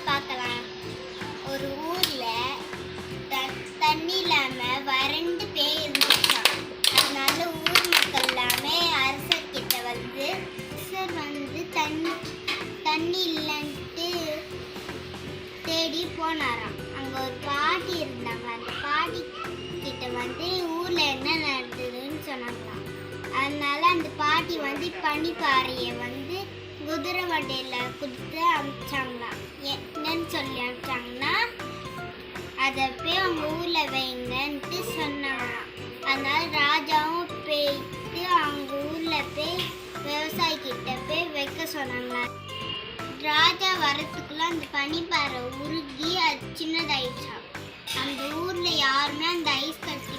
பார்க்கலாம். ஒரு ஊர்ல தண்ணி இல்லாம வறண்டு இருந்துச்சாம். அதனால ஊர் மக்கள் எல்லாமே அரசர் கிட்ட வந்து தண்ணி இல்லைன்ட்டு தேடி போனாராம். அங்க ஒரு பாட்டி இருந்தாங்க. அந்த பாட்டி கிட்ட வந்து ஊர்ல என்ன நடந்ததுன்னு சொன்னாங்களாம். அதனால அந்த பாட்டி வந்து பனிப்பாறையை வந்து குதிரை வண்டியில கொடுத்து அனுப்பிச்சாங்களாம். என்னன்னு சொல்லி அனுப்பிச்சாங்கன்னா அதை போய் அவங்க ஊர்ல வைங்கன்ட்டு சொன்னாங்களாம். அதனால ராஜாவும் போயிட்டு அவங்க ஊர்ல போய் விவசாயி கிட்ட போய் வைக்க சொன்னாங்களாம். ராஜா வரத்துக்குள்ள அந்த பனிப்பாறை உருகி அது சின்னதாயிடுச்சாம். அந்த ஊர்ல யாருமே அந்த ஐஸ் கட்டி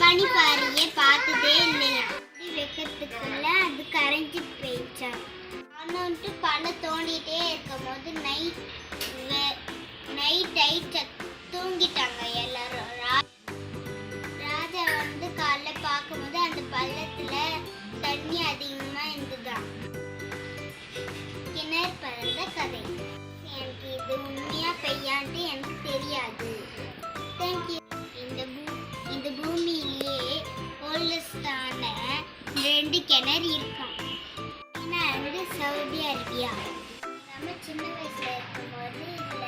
பனிப்பாறையே பார்த்ததே இல்லையா. வைக்கிறதுக்குள்ள அது கரைஞ்சி போயிடுச்சாம். ஆனான்ட்டு பல தோண்டிகிட்டே இருக்கும் போது நைட் ஆயிடுச்சு. தூங்கிட்டாங்க எல்லாரும். ராஜா வந்து காலைல பார்க்கும்போது அந்த பள்ளத்துல தண்ணி அதிகமா இருந்துதான். கிணறு பறந்த கதை. எனக்கு இது உண்மையா பெய்யான்ட்டு எனக்கு தெரியாது. தேங்க்யூ. இந்த பூமியிலேயே ஓல்டஸ்டான 2 கிணறு இருக்கான். அது சவுதி அரேபியா. நம்ம சின்ன வயசுல இருக்கும்போது இதுல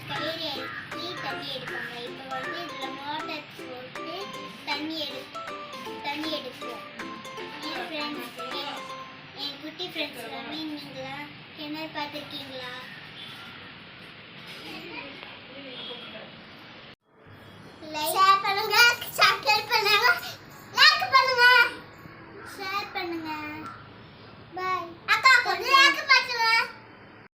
கயிறு ஏற்றி தண்ணி எடுப்பாங்க. இப்போ வந்து இதுல மோட்டர் போட்டு தண்ணி எடுப்போம். என் குட்டி ஃப்ரெண்ட்ஸ் எல்லாமே நீங்களாம் கிணறு பார்த்துருக்கீங்களா? லைக்